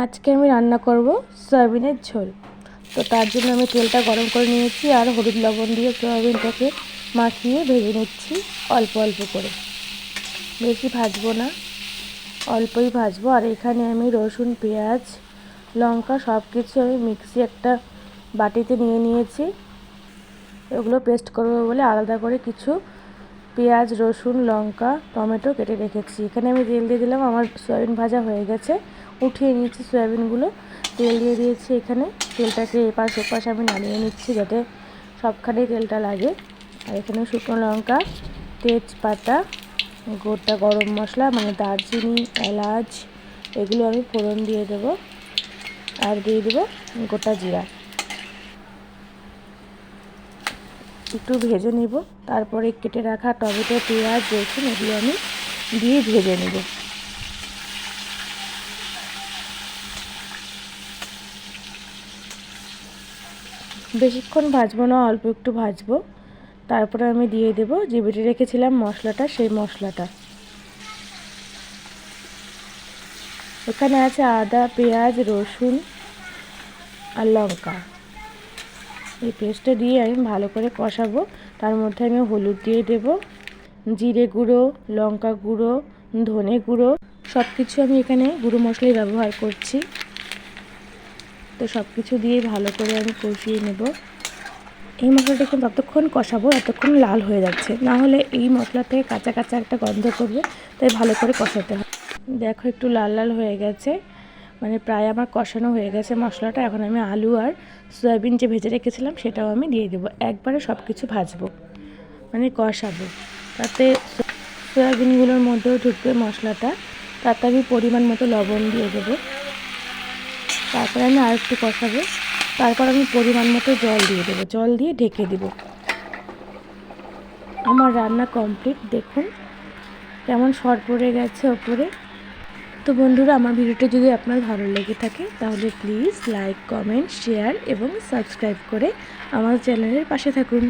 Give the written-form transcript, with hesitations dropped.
আজকে আমি রান্না করব সয়াবিনের ঝোল। তো তার জন্য আমি তেলটা গরম করে নিয়েছি আর হলুদ লবণ দিয়ে সয়াবিনটাকে মাখিয়ে ভেজে নিচ্ছি অল্প অল্প করে, বেশি ভাজবো না, অল্পই ভাজবো। আর এখানে আমি রসুন, পেঁয়াজ, লঙ্কা সব কিছু আমি মিক্সি একটা বাটিতে নিয়ে নিয়েছি। এগুলো পেস্ট করবো বলে আলাদা করে কিছু পেঁয়াজ, রসুন, লঙ্কা, টমেটো কেটে রেখেছি। এখানে আমি তেল দিয়ে দিলাম। আমার সয়াবিন ভাজা হয়ে গেছে, উঠিয়ে নিয়েছি সয়াবিনগুলো। তেল দিয়ে দিয়েছি এখানে। তেলটাকে এপাশ ওপাশ আমি নামিয়ে নিচ্ছি যাতে সবখানেই তেলটা লাগে। আর এখানে শুকনো লঙ্কা, তেজপাতা, গোটা গরম মশলা মানে দারচিনি, এলাচ এগুলো আমি ফোড়ন দিয়ে দেবো। আর দিয়ে দেবো গোটা জিরা। একটু ভেজে নেব। তারপরে কেটে রাখা টমেটো, পেঁয়াজ, রসুন এগুলো আমি দিয়ে ভেজে নেব। বেশিক্ষণ ভাজবো না, অল্প একটু ভাজবো। তারপরে আমি দিয়ে দেব যে বেটে রেখেছিলাম মশলাটা, সেই মশলাটা। এখানে আছে আদা, পেঁয়াজ, রসুন আর লঙ্কা। এই পেস্টটা দিয়ে আমি ভালো করে কষাবো। তার মধ্যে আমি হলুদ দিয়ে দেব, জিরে গুঁড়ো, লঙ্কা গুঁড়ো, ধনে গুঁড়ো সব কিছু আমি এখানে গুঁড়ো মশলাই ব্যবহার করছি। তো সব কিছু দিয়ে ভালো করে আমি কষিয়ে নেব। এই মশলাটা কিন্তু ততক্ষণ কষাবো যতক্ষণ লাল হয়ে যাচ্ছে, না হলে এই মশলা থেকে কাঁচা কাঁচা একটা গন্ধ করবে। তাই ভালো করে কষাতে হবে। দেখো একটু লাল লাল হয়ে গেছে, মানে প্রায় আমার কষানো হয়ে গেছে মশলাটা। এখন আমি আলু আর সয়াবিন যে ভেজে রেখেছিলাম সেটাও আমি দিয়ে দেবো। একবারে সব কিছু ভাজবো, মানে কষাবো, তাতে সয়াবিনগুলোর মধ্যেও ঢুকবে মশলাটা। তাতে আমি পরিমাণ মতো লবণ দিয়ে দেবো। তারপরে আমি আর একটু কষাবো। তারপর আমি পরিমাণ মতো জল দিয়ে দেবো। জল দিয়ে ঢেকে দেবো। আমার রান্না কমপ্লিট। দেখুন কেমন সর পড়ে গেছে ওপরে। তো বন্ধুরা, আমার ভিডিওটা যদি আপনার ভালো লেগে থাকে তাহলে প্লিজ লাইক, কমেন্ট, শেয়ার এবং সাবস্ক্রাইব করে আমার চ্যানেলের পাশে থাকুন।